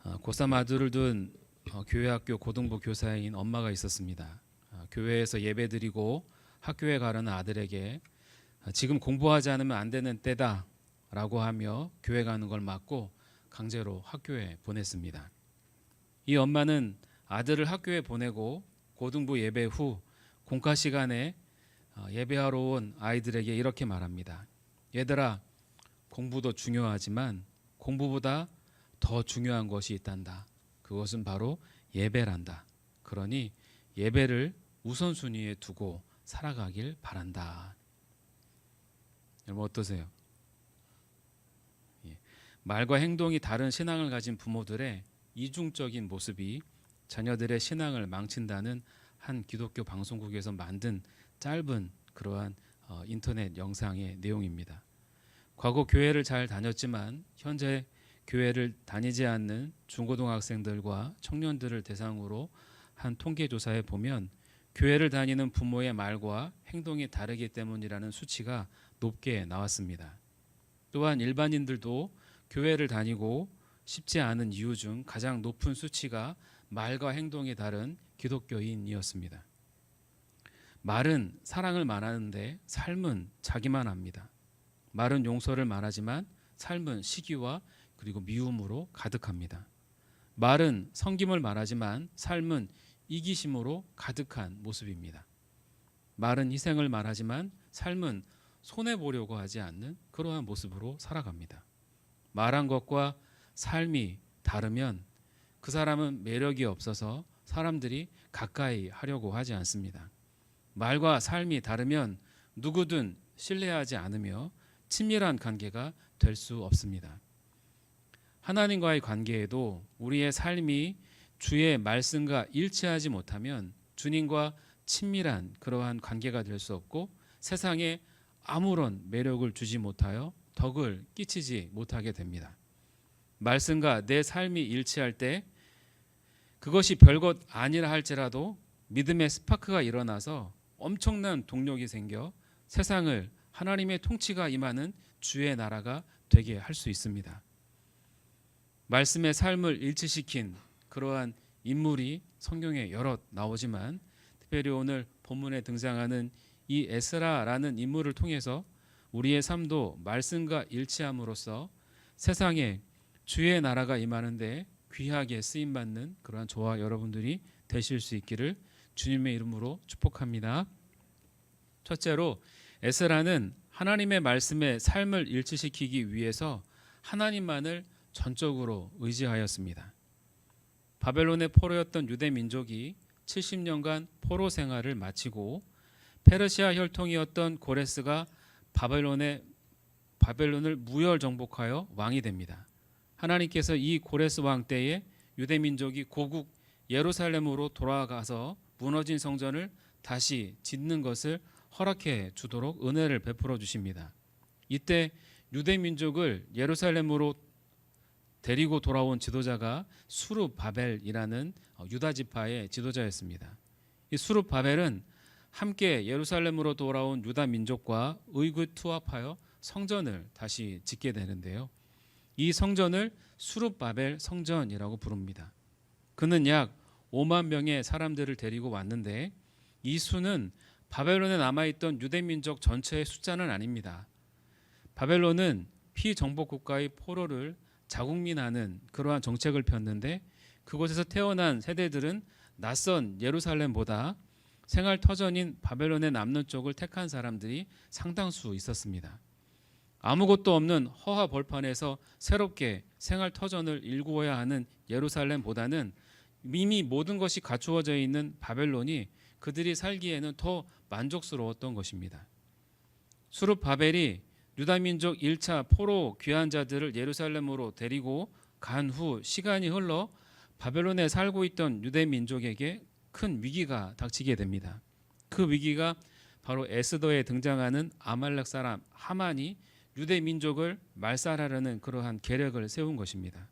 고3 아들을 둔 교회 학교 고등부 교사인 엄마가 있었습니다. 교회에서 예배드리고 학교에 가려는 아들에게 지금 공부하지 않으면 안 되는 때다 라고 하며 교회 가는 걸 막고 강제로 학교에 보냈습니다. 이 엄마는 아들을 학교에 보내고 고등부 예배 후 공과 시간에 예배하러 온 아이들에게 이렇게 말합니다. 얘들아, 공부도 중요하지만 공부보다 더 중요한 것이 있단다. 그것은 바로 예배란다. 그러니 예배를 우선순위에 두고 살아가길 바란다. 여러분 어떠세요? 말과 행동이 다른 신앙을 가진 부모들의 이중적인 모습이 자녀들의 신앙을 망친다는 한 기독교 방송국에서 만든 짧은 그러한 인터넷 영상의 내용입니다. 과거 교회를 잘 다녔지만 현재 교회를 다니지 않는 중고등학생들과 청년들을 대상으로 한 통계조사에 보면 교회를 다니는 부모의 말과 행동이 다르기 때문이라는 수치가 높게 나왔습니다. 또한 일반인들도 교회를 다니고 싶지 않은 이유 중 가장 높은 수치가 말과 행동이 다른 기독교인이었습니다. 말은 사랑을 말하는데 삶은 자기만 합니다. 말은 용서를 말하지만 삶은 시기와 그리고 미움으로 가득합니다. 말은 섬김을 말하지만 삶은 이기심으로 가득한 모습입니다. 말은 희생을 말하지만 삶은 손해보려고 하지 않는 그러한 모습으로 살아갑니다. 말한 것과 삶이 다르면 그 사람은 매력이 없어서 사람들이 가까이 하려고 하지 않습니다. 말과 삶이 다르면 누구든 신뢰하지 않으며 친밀한 관계가 될 수 없습니다. 하나님과의 관계에도 우리의 삶이 주의 말씀과 일치하지 못하면 주님과 친밀한 그러한 관계가 될 수 없고 세상에 아무런 매력을 주지 못하여 덕을 끼치지 못하게 됩니다. 말씀과 내 삶이 일치할 때 그것이 별것 아니라 할지라도 믿음의 스파크가 일어나서 엄청난 동력이 생겨 세상을 하나님의 통치가 임하는 주의 나라가 되게 할 수 있습니다. 말씀의 삶을 일치시킨 그러한 인물이 성경에 여럿 나오지만 특별히 오늘 본문에 등장하는 이 에스라라는 인물을 통해서 우리의 삶도 말씀과 일치함으로써 세상에 주의 나라가 임하는데 귀하게 쓰임받는 그러한 저와 여러분들이 되실 수 있기를 주님의 이름으로 축복합니다. 첫째로 에스라는 하나님의 말씀에 삶을 일치시키기 위해서 하나님만을 전적으로 의지하였습니다. 바벨론의 포로였던 유대 민족이 70년간 포로 생활을 마치고 페르시아 혈통이었던 고레스가 바벨론을 무혈 정복하여 왕이 됩니다. 하나님께서 이 고레스 왕 때에 유대 민족이 고국 예루살렘으로 돌아가서 무너진 성전을 다시 짓는 것을 허락해 주도록 은혜를 베풀어 주십니다. 이때 유대 민족을 예루살렘으로 데리고 돌아온 지도자가 수룹바벨이라는 유다 지파의 지도자였습니다. 이 수룹바벨은 함께 예루살렘으로 돌아온 유다 민족과 의구투합하여 성전을 다시 짓게 되는데요. 이 성전을 수룹바벨 성전이라고 부릅니다. 그는 약 5만 명의 사람들을 데리고 왔는데 이 수는 바벨론에 남아있던 유대 민족 전체의 숫자는 아닙니다. 바벨론은 피정복 국가의 포로를 자국민하는 그러한 정책을 폈는데 그곳에서 태어난 세대들은 낯선 예루살렘보다 생활 터전인 바벨론에 남는 쪽을 택한 사람들이 상당수 있었습니다. 아무것도 없는 허화 벌판에서 새롭게 생활 터전을 일구어야 하는 예루살렘보다는 이미 모든 것이 갖추어져 있는 바벨론이 그들이 살기에는 더 만족스러웠던 것입니다. 수룹바벨이 유다민족 1차 포로 귀환자들을 예루살렘으로 데리고 간 후 시간이 흘러 바벨론에 살고 있던 유대 민족에게 큰 위기가 닥치게 됩니다. 그 위기가 바로 에스더에 등장하는 아말렉 사람 하만이 유대 민족을 말살하려는 그러한 계략을 세운 것입니다.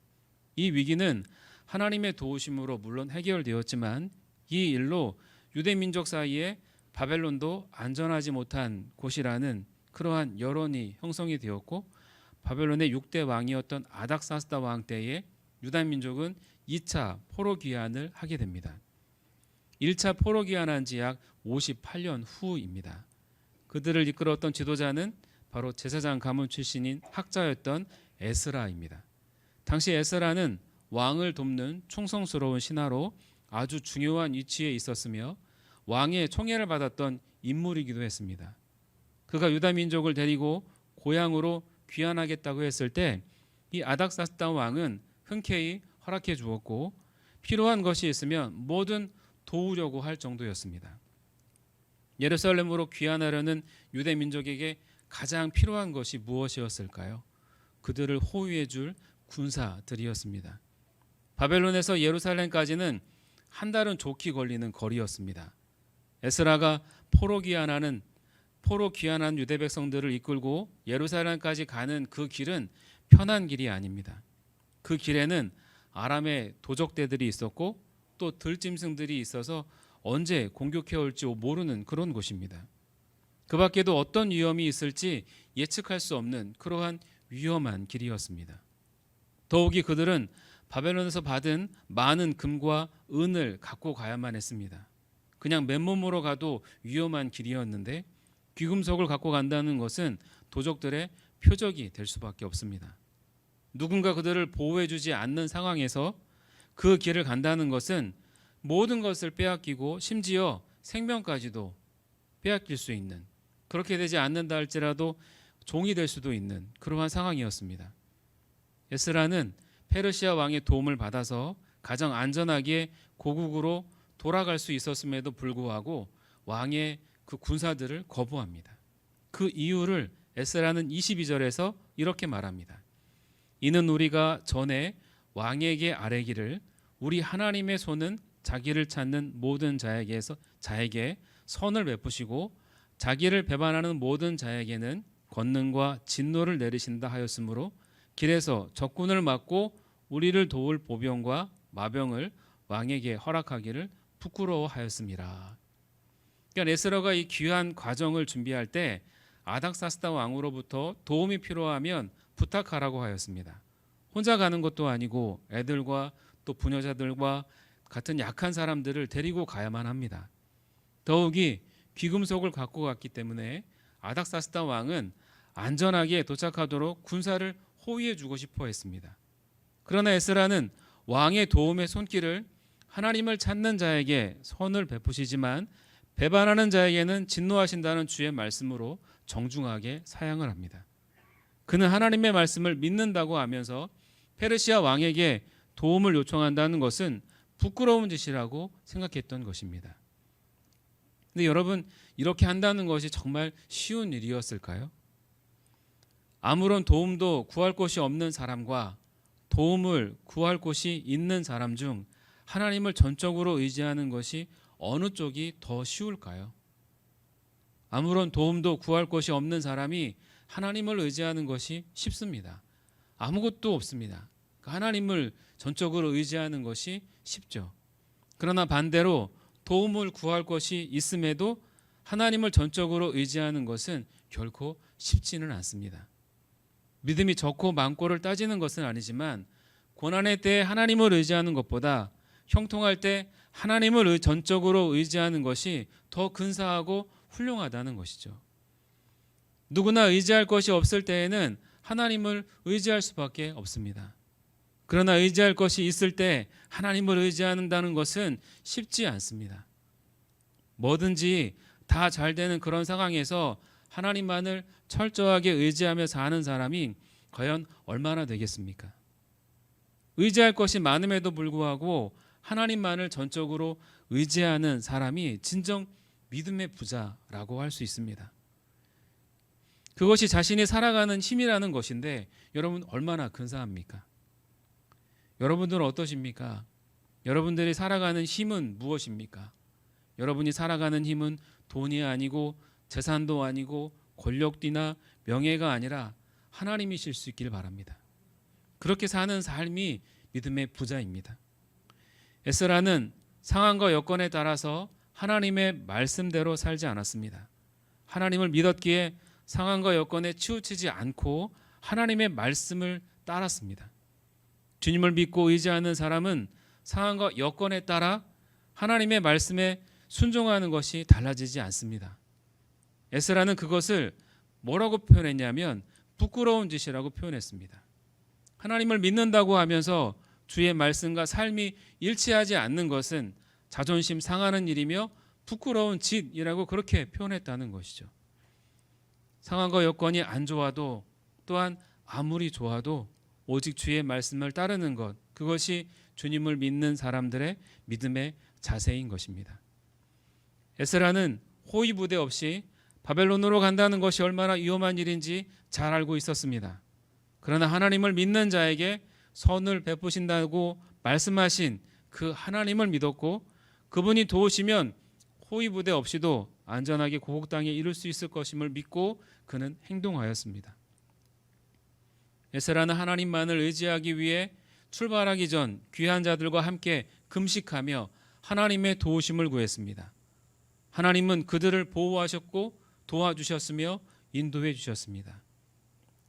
이 위기는 하나님의 도우심으로 물론 해결되었지만 이 일로 유대 민족 사이에 바벨론도 안전하지 못한 곳이라는 그러한 여론이 형성이 되었고 바벨론의 6대 왕이었던 아닥사스다 왕 때에 유다 민족은 2차 포로 귀환을 하게 됩니다. 1차 포로 귀환한 지 약 58년 후입니다. 그들을 이끌었던 지도자는 바로 제사장 가문 출신인 학자였던 에스라입니다. 당시 에스라는 왕을 돕는 충성스러운 신하로 아주 중요한 위치에 있었으며 왕의 총애를 받았던 인물이기도 했습니다. 그가 유다 민족을 데리고 고향으로 귀환하겠다고 했을 때 이 아닥사스다 왕은 흔쾌히 허락해 주었고 필요한 것이 있으면 뭐든 도우려고 할 정도였습니다. 예루살렘으로 귀환하려는 유대 민족에게 가장 필요한 것이 무엇이었을까요? 그들을 호위해 줄 군사들이었습니다. 바벨론에서 예루살렘까지는 한 달은 좋게 걸리는 거리였습니다. 에스라가 포로 귀환한 유대 백성들을 이끌고 예루살렘까지 가는 그 길은 편한 길이 아닙니다. 그 길에는 아람의 도적대들이 있었고 또 들짐승들이 있어서 언제 공격해 올지 모르는 그런 곳입니다. 그 밖에도 어떤 위험이 있을지 예측할 수 없는 그러한 위험한 길이었습니다. 더욱이 그들은 바벨론에서 받은 많은 금과 은을 갖고 가야만 했습니다. 그냥 맨몸으로 가도 위험한 길이었는데 귀금속을 갖고 간다는 것은 도적들의 표적이 될 수밖에 없습니다. 누군가 그들을 보호해주지 않는 상황에서 그 길을 간다는 것은 모든 것을 빼앗기고 심지어 생명까지도 빼앗길 수 있는, 그렇게 되지 않는다 할지라도 종이 될 수도 있는 그러한 상황이었습니다. 에스라는 페르시아 왕의 도움을 받아서 가장 안전하게 고국으로 돌아갈 수 있었음에도 불구하고 왕의 그 군사들을 거부합니다. 그 이유를 에스라는 22절에서 이렇게 말합니다. 이는 우리가 전에 왕에게 아뢰기를 우리 하나님의 손은 자기를 찾는 모든 자에게 선을 베푸시고 자기를 배반하는 모든 자에게는 권능과 진노를 내리신다 하였으므로 길에서 적군을 막고 우리를 도울 보병과 마병을 왕에게 허락하기를 부끄러워하였습니다. 그러니까 에스라가 이 귀한 과정을 준비할 때 아닥사스다 왕으로부터 도움이 필요하면 부탁하라고 하였습니다. 혼자 가는 것도 아니고 애들과 또 부녀자들과 같은 약한 사람들을 데리고 가야만 합니다. 더욱이 귀금속을 갖고 갔기 때문에 아닥사스다 왕은 안전하게 도착하도록 군사를 호위해 주고 싶어 했습니다. 그러나 에스라는 왕의 도움의 손길을 하나님을 찾는 자에게 선을 베푸시지만 배반하는 자에게는 진노하신다는 주의 말씀으로 정중하게 사양을 합니다. 그는 하나님의 말씀을 믿는다고 하면서 페르시아 왕에게 도움을 요청한다는 것은 부끄러운 짓이라고 생각했던 것입니다. 근데 여러분, 이렇게 한다는 것이 정말 쉬운 일이었을까요? 아무런 도움도 구할 곳이 없는 사람과 도움을 구할 곳이 있는 사람 중 하나님을 전적으로 의지하는 것이 어느 쪽이 더 쉬울까요? 아무런 도움도 구할 곳이 없는 사람이 하나님을 의지하는 것이 쉽습니다. 아무것도 없습니다. 하나님을 전적으로 의지하는 것이 쉽죠. 그러나 반대로 도움을 구할 것이 있음에도 하나님을 전적으로 의지하는 것은 결코 쉽지는 않습니다. 믿음이 적고 많고를 따지는 것은 아니지만 고난의 때에 하나님을 의지하는 것보다 형통할 때 하나님을 전적으로 의지하는 것이 더 근사하고 훌륭하다는 것이죠. 누구나 의지할 것이 없을 때에는 하나님을 의지할 수밖에 없습니다. 그러나 의지할 것이 있을 때 하나님을 의지한다는 것은 쉽지 않습니다. 뭐든지 다 잘 되는 그런 상황에서 하나님만을 철저하게 의지하며 사는 사람이 과연 얼마나 되겠습니까? 의지할 것이 많음에도 불구하고 하나님만을 전적으로 의지하는 사람이 진정 믿음의 부자라고 할 수 있습니다. 그것이 자신이 살아가는 힘이라는 것인데 여러분 얼마나 근사합니까? 여러분들은 어떠십니까? 여러분들이 살아가는 힘은 무엇입니까? 여러분이 살아가는 힘은 돈이 아니고 재산도 아니고 권력이나 명예가 아니라 하나님이실 수 있기를 바랍니다. 그렇게 사는 삶이 믿음의 부자입니다. 에스라는 상황과 여건에 따라서 하나님의 말씀대로 살지 않았습니다. 하나님을 믿었기에 상황과 여건에 치우치지 않고 하나님의 말씀을 따랐습니다. 주님을 믿고 의지하는 사람은 상황과 여건에 따라 하나님의 말씀에 순종하는 것이 달라지지 않습니다. 에스라는 그것을 뭐라고 표현했냐면 부끄러운 짓이라고 표현했습니다. 하나님을 믿는다고 하면서 주의 말씀과 삶이 일치하지 않는 것은 자존심 상하는 일이며 부끄러운 짓이라고 그렇게 표현했다는 것이죠. 상황과 여건이 안 좋아도 또한 아무리 좋아도 오직 주의 말씀을 따르는 것, 그것이 주님을 믿는 사람들의 믿음의 자세인 것입니다. 에스라는 호위부대 없이 바벨론으로 간다는 것이 얼마나 위험한 일인지 잘 알고 있었습니다. 그러나 하나님을 믿는 자에게 선을 베푸신다고 말씀하신 그 하나님을 믿었고 그분이 도우시면 호위부대 없이도 안전하게 고국 땅에 이룰 수 있을 것임을 믿고 그는 행동하였습니다. 에스라는 하나님만을 의지하기 위해 출발하기 전 귀한 자들과 함께 금식하며 하나님의 도우심을 구했습니다. 하나님은 그들을 보호하셨고 도와주셨으며 인도해 주셨습니다.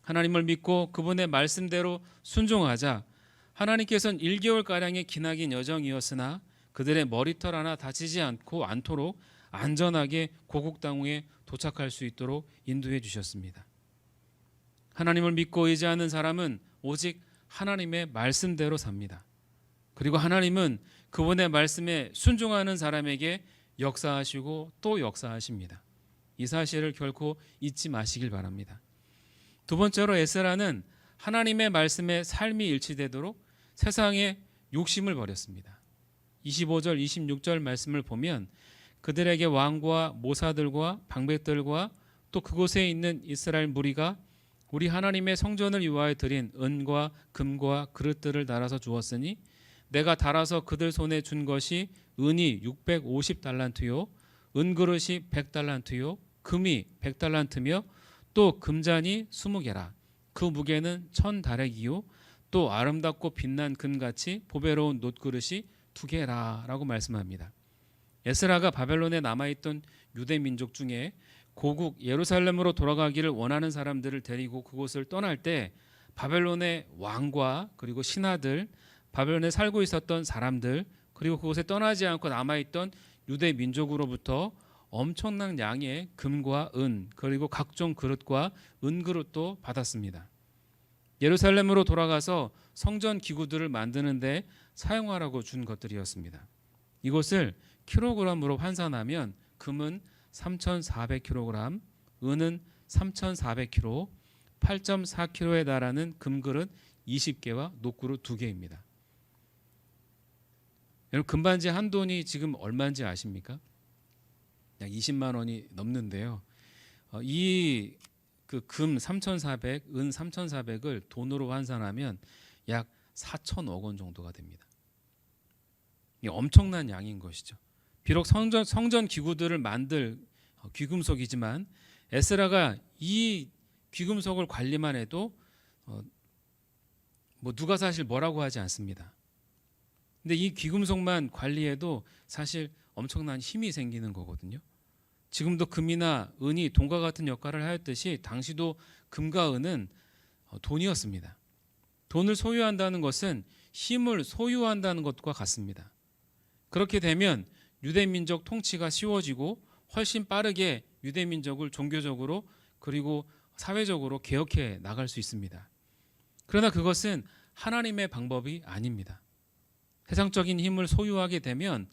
하나님을 믿고 그분의 말씀대로 순종하자 하나님께서는 1개월가량의 기나긴 여정이었으나 그들의 머리털 하나 다치지 않도록 안전하게 고국 땅에 도착할 수 있도록 인도해 주셨습니다. 하나님을 믿고 의지하는 사람은 오직 하나님의 말씀대로 삽니다. 그리고 하나님은 그분의 말씀에 순종하는 사람에게 역사하시고 또 역사하십니다. 이 사실을 결코 잊지 마시길 바랍니다. 두 번째로 에스라는 하나님의 말씀에 삶이 일치되도록 세상에 욕심을 버렸습니다. 25절 26절 말씀을 보면 그들에게 왕과 모사들과 방백들과 또 그곳에 있는 이스라엘 무리가 우리 하나님의 성전을 위하여 드린 은과 금과 그릇들을 달아서 주었으니 내가 달아서 그들 손에 준 것이 은이 650달란트요 은그릇이 100달란트요 금이 100달란트며 또 금잔이 20개라 그 무게는 1000다렉이요 또 아름답고 빛난 금같이 보배로운 놋그릇이 2개라 라고 말씀합니다. 에스라가 바벨론에 남아있던 유대 민족 중에 고국 예루살렘으로 돌아가기를 원하는 사람들을 데리고 그곳을 떠날 때 바벨론의 왕과 그리고 신하들, 바벨론에 살고 있었던 사람들, 그리고 그곳에 떠나지 않고 남아있던 유대 민족으로부터 엄청난 양의 금과 은 그리고 각종 그릇과 은그릇도 받았습니다. 예루살렘으로 돌아가서 성전 기구들을 만드는 데 사용하라고 준 것들이었습니다. 이것을 킬로그램으로 환산하면 금은 3,400kg, 은은 3,400kg, 8.4kg에 달하는 금그릇 20개와 놋그릇 2개입니다. 여러분 금반지 한 돈이 지금 얼마인지 아십니까? 약 20만 원이 넘는데요. 이 그 금 3,400, 은 3,400을 돈으로 환산하면 약 4천억 원 정도가 됩니다. 이 엄청난 양인 것이죠. 비록 성전 기구들을 만들 귀금속이지만 에스라가 이 귀금속을 관리만 해도 누가 사실 뭐라고 하지 않습니다. 근데 이 귀금속만 관리해도 사실 엄청난 힘이 생기는 거거든요. 지금도 금이나 은이 돈과 같은 역할을 하였듯이 당시도 금과 은은 돈이었습니다. 돈을 소유한다는 것은 힘을 소유한다는 것과 같습니다. 그렇게 되면 유대민족 통치가 쉬워지고 훨씬 빠르게 유대민족을 종교적으로 그리고 사회적으로 개혁해 나갈 수 있습니다. 그러나 그것은 하나님의 방법이 아닙니다. 세상적인 힘을 소유하게 되면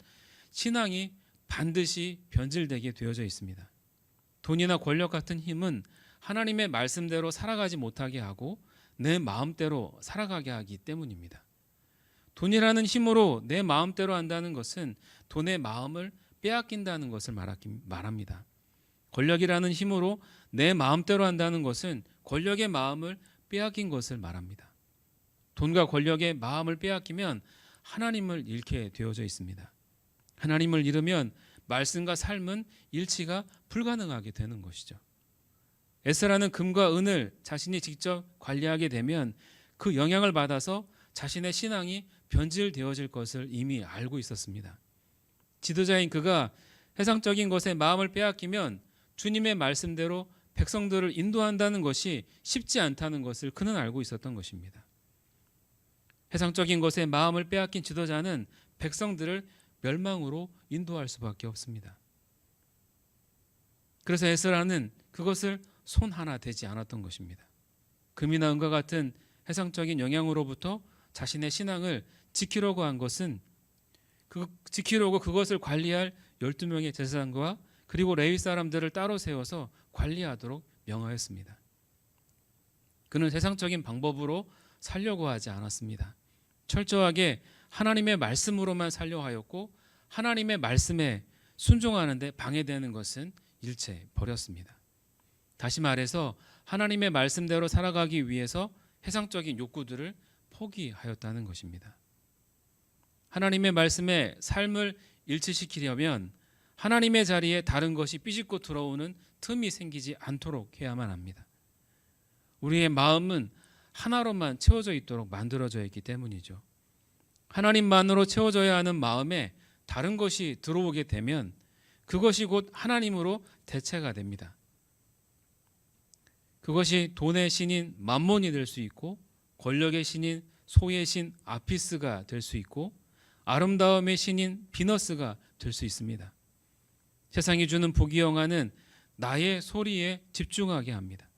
신앙이 반드시 변질되게 되어져 있습니다. 돈이나 권력 같은 힘은 하나님의 말씀대로 살아가지 못하게 하고 내 마음대로 살아가게 하기 때문입니다. 돈이라는 힘으로 내 마음대로 한다는 것은 돈의 마음을 빼앗긴다는 것을 말합니다. 권력이라는 힘으로 내 마음대로 한다는 것은 권력의 마음을 빼앗긴 것을 말합니다. 돈과 권력의 마음을 빼앗기면 하나님을 잃게 되어져 있습니다. 하나님을 잃으면 말씀과 삶은 일치가 불가능하게 되는 것이죠. 에스라는 금과 은을 자신이 직접 관리하게 되면 그 영향을 받아서 자신의 신앙이 변질되어질 것을 이미 알고 있었습니다. 지도자인 그가 세상적인 것에 마음을 빼앗기면 주님의 말씀대로 백성들을 인도한다는 것이 쉽지 않다는 것을 그는 알고 있었던 것입니다. 세상적인 것에 마음을 빼앗긴 지도자는 백성들을 멸망으로 인도할 수밖에 없습니다. 그래서 에스라는 그것을 손 하나 대지 않았던 것입니다. 금이나 은과 같은 세상적인 영향으로부터 자신의 신앙을 지키려고 한 것은 지키려고 그것을 관리할 12명의 제사장과 그리고 레위 사람들을 따로 세워서 관리하도록 명하였습니다. 그는 세상적인 방법으로 살려고 하지 않았습니다. 철저하게 하나님의 말씀으로만 살려 하였고 하나님의 말씀에 순종하는데 방해되는 것은 일체 버렸습니다. 다시 말해서 하나님의 말씀대로 살아가기 위해서 세상적인 욕구들을 포기하였다는 것입니다. 하나님의 말씀에 삶을 일치시키려면 하나님의 자리에 다른 것이 삐집고 들어오는 틈이 생기지 않도록 해야만 합니다. 우리의 마음은 하나로만 채워져 있도록 만들어져 있기 때문이죠. 하나님만으로 채워져야 하는 마음에 다른 것이 들어오게 되면 그것이 곧 하나님으로 대체가 됩니다. 그것이 돈의 신인 맘몬이 될 수 있고 권력의 신인 소의 신 아피스가 될 수 있고 아름다움의 신인 비너스가 될 수 있습니다. 세상이 주는 부귀영화는 나의 소리에 집중하게 합니다.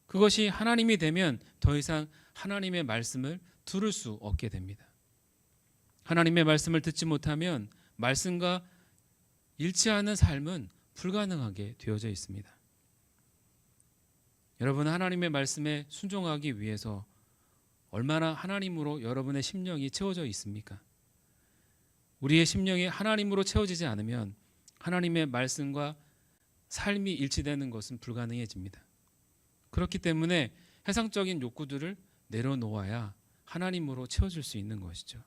그것이 하나님이 되면 더 이상 하나님의 말씀을 들을 수 없게 됩니다. 하나님의 말씀을 듣지 못하면 말씀과 일치하는 삶은 불가능하게 되어져 있습니다. 여러분, 하나님의 말씀에 순종하기 위해서 얼마나 하나님으로 여러분의 심령이 채워져 있습니까? 우리의 심령이 하나님으로 채워지지 않으면 하나님의 말씀과 삶이 일치되는 것은 불가능해집니다. 그렇기 때문에 세상적인 욕구들을 내려놓아야 하나님으로 채워질 수 있는 것이죠.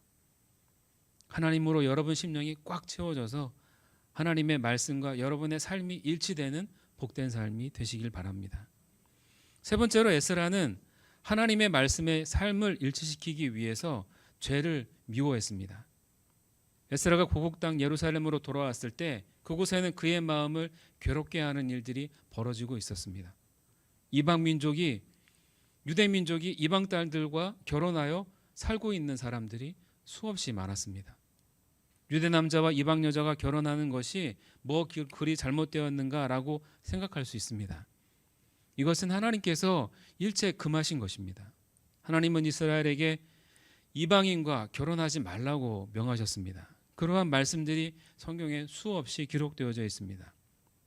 하나님으로 여러분 심령이 꽉 채워져서 하나님의 말씀과 여러분의 삶이 일치되는 복된 삶이 되시길 바랍니다. 세 번째로 에스라는 하나님의 말씀의 삶을 일치시키기 위해서 죄를 미워했습니다. 에스라가 고국 땅 예루살렘으로 돌아왔을 때 그곳에는 그의 마음을 괴롭게 하는 일들이 벌어지고 있었습니다. 이방 민족이 유대 민족이 이방 딸들과 결혼하여 살고 있는 사람들이 수없이 많았습니다. 유대 남자와 이방 여자가 결혼하는 것이 뭐 그리 잘못되었는가라고 생각할 수 있습니다. 이것은 하나님께서 일체 금하신 것입니다. 하나님은 이스라엘에게 이방인과 결혼하지 말라고 명하셨습니다. 그러한 말씀들이 성경에 수없이 기록되어져 있습니다.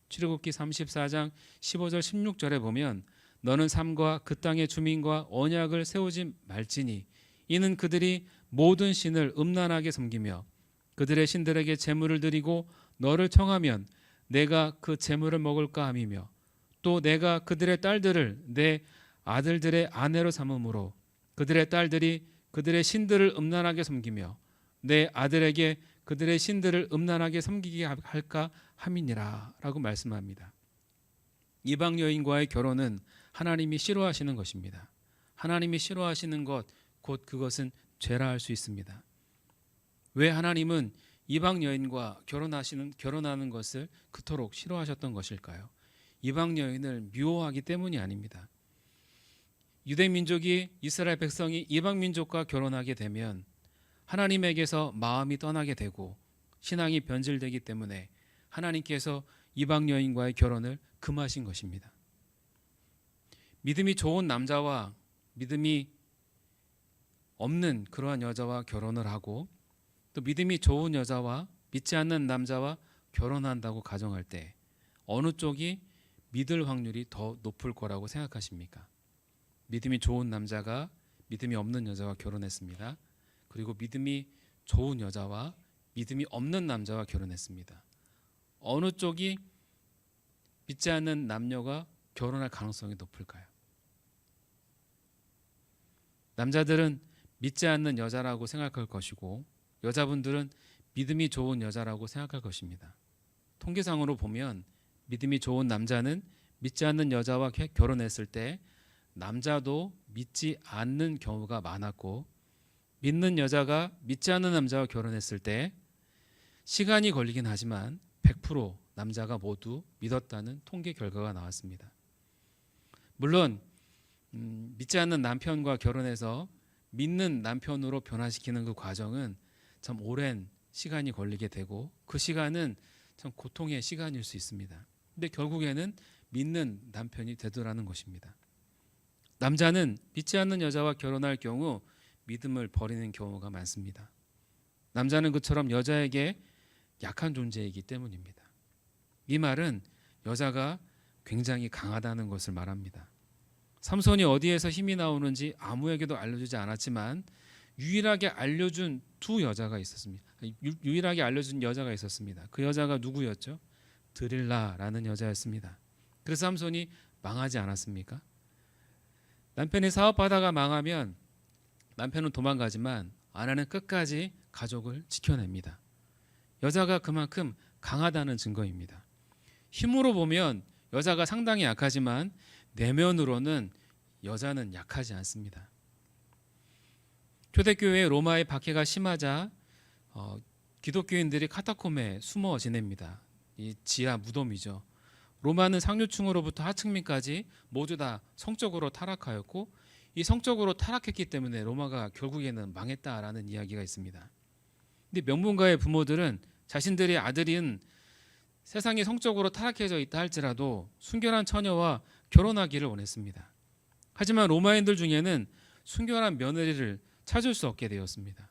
출애굽기 34장 15절 16절에 보면 너는 삶과 그 땅의 주민과 언약을 세우지 말지니 이는 그들이 모든 신을 음란하게 섬기며 그들의 신들에게 제물을 드리고 너를 청하면 내가 그 제물을 먹을까 함이며 또 내가 그들의 딸들을 내 아들들의 아내로 삼음으로 그들의 딸들이 그들의 신들을 음란하게 섬기며 내 아들에게 그들의 신들을 음란하게 섬기게 할까 함이니라 라고 말씀합니다. 이방 여인과의 결혼은 하나님이 싫어하시는 것입니다. 하나님이 싫어하시는 것, 곧 그것은 죄라 할 수 있습니다. 왜 하나님은 이방 여인과 결혼하는 것을 그토록 싫어하셨던 것일까요? 이방 여인을 미워하기 때문이 아닙니다. 유대 민족이 이스라엘 백성이 이방 민족과 결혼하게 되면 하나님에게서 마음이 떠나게 되고 신앙이 변질되기 때문에 하나님께서 이방 여인과의 결혼을 금하신 것입니다. 믿음이 좋은 남자와 믿음이 없는 그러한 여자와 결혼을 하고 또 믿음이 좋은 여자와 믿지 않는 남자와 결혼한다고 가정할 때 어느 쪽이 믿을 확률이 더 높을 거라고 생각하십니까? 믿음이 좋은 남자가 믿음이 없는 여자와 결혼했습니다. 그리고 믿음이 좋은 여자와 믿음이 없는 남자와 결혼했습니다. 어느 쪽이 믿지 않는 남녀가 결혼할 가능성이 높을까요? 남자들은 믿지 않는 여자라고 생각할 것이고 여자분들은 믿음이 좋은 여자라고 생각할 것입니다. 통계상으로 보면 믿음이 좋은 남자는 믿지 않는 여자와 결혼했을 때 남자도 믿지 않는 경우가 많았고 믿는 여자가 믿지 않는 남자와 결혼했을 때 시간이 걸리긴 하지만 100% 남자가 모두 믿었다는 통계 결과가 나왔습니다. 물론 믿지 않는 남편과 결혼해서 믿는 남편으로 변화시키는 그 과정은 참 오랜 시간이 걸리게 되고 그 시간은 참 고통의 시간일 수 있습니다. 근데 결국에는 믿는 남편이 되더라는 것입니다. 남자는 믿지 않는 여자와 결혼할 경우 믿음을 버리는 경우가 많습니다. 남자는 그처럼 여자에게 약한 존재이기 때문입니다. 이 말은 여자가 굉장히 강하다는 것을 말합니다. 삼손이 어디에서 힘이 나오는지 아무에게도 알려주지 않았지만 유일하게 알려준 두 여자가 있었습니다. 유일하게 알려준 여자가 있었습니다. 그 여자가 누구였죠? 드릴라라는 여자였습니다. 그래서 삼손이 망하지 않았습니까? 남편이 사업하다가 망하면 남편은 도망가지만 아내는 끝까지 가족을 지켜냅니다. 여자가 그만큼 강하다는 증거입니다. 힘으로 보면 여자가 상당히 약하지만 내면으로는 여자는 약하지 않습니다. 초대교회 로마의 박해가 심하자 기독교인들이 카타콤에 숨어 지냅니다. 이 지하 무덤이죠. 로마는 상류층으로부터 하층민까지 모두 다 성적으로 타락하였고 이 성적으로 타락했기 때문에 로마가 결국에는 망했다라는 이야기가 있습니다. 근데 명문가의 부모들은 자신들의 아들인 세상이 성적으로 타락해져 있다 할지라도 순결한 처녀와 결혼하기를 원했습니다. 하지만 로마인들 중에는 순결한 며느리를 찾을 수 없게 되었습니다.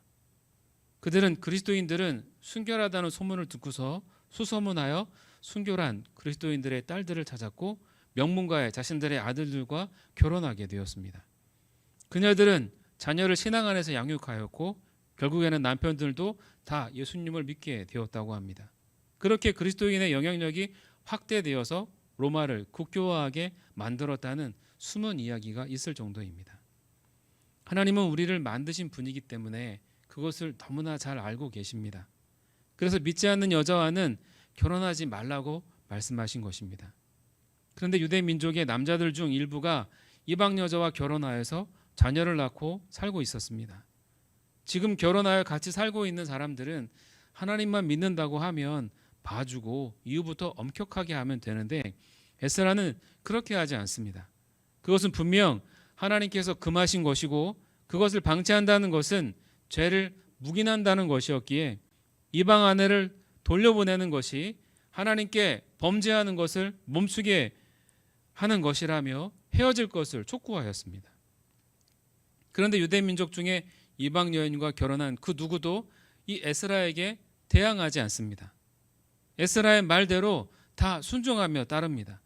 그리스도인들은 순결하다는 소문을 듣고서 수소문하여 순결한 그리스도인들의 딸들을 찾았고 명문가의 자신들의 아들들과 결혼하게 되었습니다. 그녀들은 자녀를 신앙 안에서 양육하였고 결국에는 남편들도 다 예수님을 믿게 되었다고 합니다. 그렇게 그리스도인의 영향력이 확대되어서 로마를 국교화하게 만들었다는 숨은 이야기가 있을 정도입니다. 하나님은 우리를 만드신 분이기 때문에 그것을 너무나 잘 알고 계십니다. 그래서 믿지 않는 여자와는 결혼하지 말라고 말씀하신 것입니다. 그런데 유대 민족의 남자들 중 일부가 이방 여자와 결혼하여서 자녀를 낳고 살고 있었습니다. 지금 결혼하여 같이 살고 있는 사람들은 하나님만 믿는다고 하면 봐주고 이후부터 엄격하게 하면 되는데 에스라는 그렇게 하지 않습니다. 그것은 분명 하나님께서 금하신 것이고 그것을 방치한다는 것은 죄를 묵인한다는 것이었기에 이방 아내를 돌려보내는 것이 하나님께 범죄하는 것을 멈추게 하는 것이라며 헤어질 것을 촉구하였습니다. 그런데 유대 민족 중에 이방 여인과 결혼한 그 누구도 이 에스라에게 대항하지 않습니다. 에스라의 말대로 다 순종하며 따릅니다.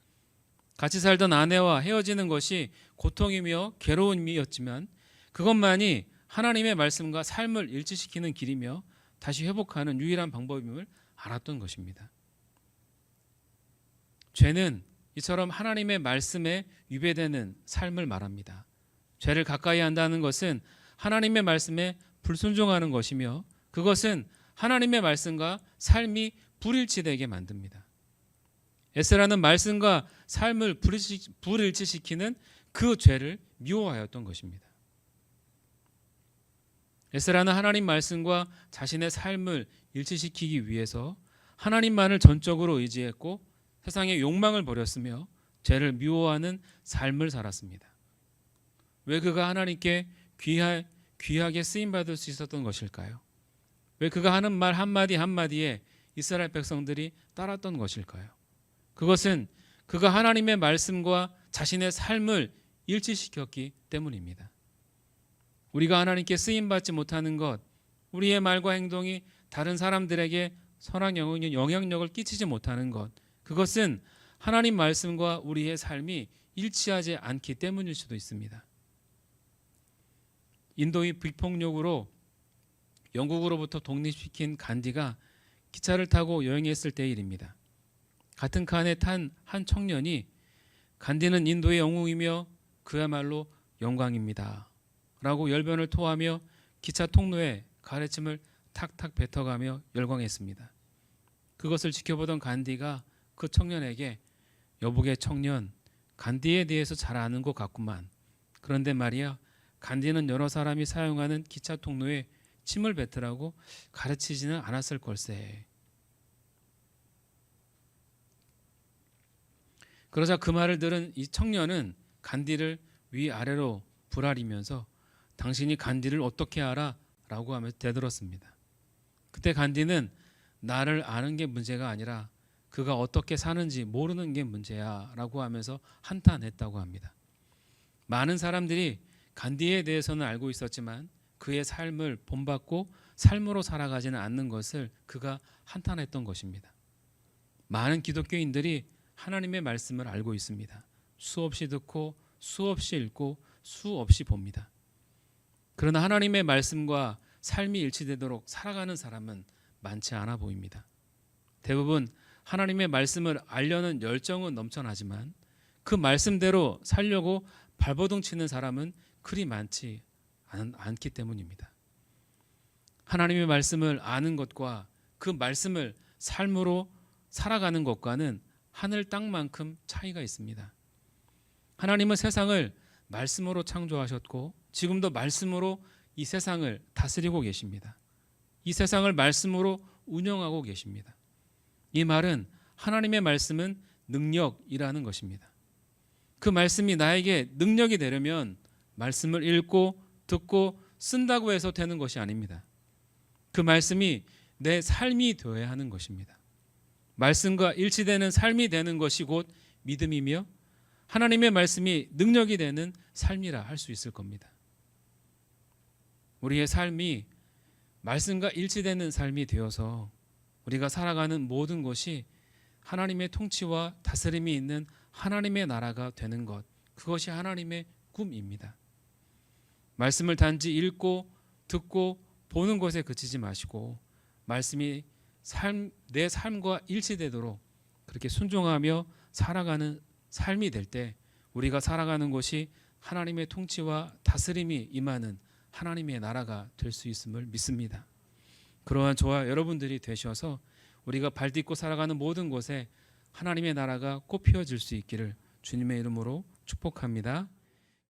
같이 살던 아내와 헤어지는 것이 고통이며 괴로움이었지만 그것만이 하나님의 말씀과 삶을 일치시키는 길이며 다시 회복하는 유일한 방법임을 알았던 것입니다. 죄는 이처럼 하나님의 말씀에 위배되는 삶을 말합니다. 죄를 가까이 한다는 것은 하나님의 말씀에 불순종하는 것이며 그것은 하나님의 말씀과 삶이 불일치되게 만듭니다. 에스라는 말씀과 삶을 불일치시키는 그 죄를 미워하였던 것입니다. 에스라는 하나님 말씀과 자신의 삶을 일치시키기 위해서 하나님만을 전적으로 의지했고 세상의 욕망을 버렸으며 죄를 미워하는 삶을 살았습니다. 왜 그가 하나님께 귀하게 쓰임받을 수 있었던 것일까요? 왜 그가 하는 말 한마디 한마디에 이스라엘 백성들이 따랐던 것일까요? 그것은 그가 하나님의 말씀과 자신의 삶을 일치시켰기 때문입니다. 우리가 하나님께 쓰임받지 못하는 것, 우리의 말과 행동이 다른 사람들에게 선한 영향력을 끼치지 못하는 것, 그것은 하나님 말씀과 우리의 삶이 일치하지 않기 때문일 수도 있습니다. 인도의 비폭력으로 영국으로부터 독립시킨 간디가 기차를 타고 여행했을 때 일입니다. 같은 칸에 탄 한 청년이 간디는 인도의 영웅이며 그야말로 영광입니다 라고 열변을 토하며 기차 통로에 가래침을 탁탁 뱉어가며 열광했습니다. 그것을 지켜보던 간디가 그 청년에게 여보게 청년, 간디에 대해서 잘 아는 것 같구만. 그런데 말이야, 간디는 여러 사람이 사용하는 기차 통로에 침을 뱉으라고 가르치지는 않았을 걸세. 그러자 그 말을 들은 이 청년은 간디를 위아래로 부라리면서 당신이 간디를 어떻게 알아? 라고 하면서 대들었습니다. 그때 간디는 나를 아는 게 문제가 아니라 그가 어떻게 사는지 모르는 게 문제야 라고 하면서 한탄했다고 합니다. 많은 사람들이 간디에 대해서는 알고 있었지만 그의 삶을 본받고 삶으로 살아가지는 않는 것을 그가 한탄했던 것입니다. 많은 기독교인들이 하나님의 말씀을 알고 있습니다. 수없이 듣고 수없이 읽고 수없이 봅니다. 그러나 하나님의 말씀과 삶이 일치되도록 살아가는 사람은 많지 않아 보입니다. 대부분 하나님의 말씀을 알려는 열정은 넘쳐나지만 그 말씀대로 살려고 발버둥 치는 사람은 그리 많지 않기 때문입니다. 하나님의 말씀을 아는 것과 그 말씀을 삶으로 살아가는 것과는 하늘 땅만큼 차이가 있습니다. 하나님은 세상을 말씀으로 창조하셨고 지금도 말씀으로 이 세상을 다스리고 계십니다. 이 세상을 말씀으로 운영하고 계십니다. 이 말은 하나님의 말씀은 능력이라는 것입니다. 그 말씀이 나에게 능력이 되려면 말씀을 읽고 듣고 쓴다고 해서 되는 것이 아닙니다. 그 말씀이 내 삶이 되어야 하는 것입니다. 말씀과 일치되는 삶이 되는 것이 곧 믿음이며 하나님의 말씀이 능력이 되는 삶이라 할 수 있을 겁니다. 우리의 삶이 말씀과 일치되는 삶이 되어서 우리가 살아가는 모든 것이 하나님의 통치와 다스림이 있는 하나님의 나라가 되는 것, 그것이 하나님의 꿈입니다. 말씀을 단지 읽고 듣고 보는 것에 그치지 마시고 말씀이 내 삶과 일치되도록 그렇게 순종하며 살아가는 삶이 될 때 우리가 살아가는 곳이 하나님의 통치와 다스림이 임하는 하나님의 나라가 될 수 있음을 믿습니다. 그러한 저와 여러분들이 되셔서 우리가 발딛고 살아가는 모든 곳에 하나님의 나라가 꽃 피어질 수 있기를 주님의 이름으로 축복합니다.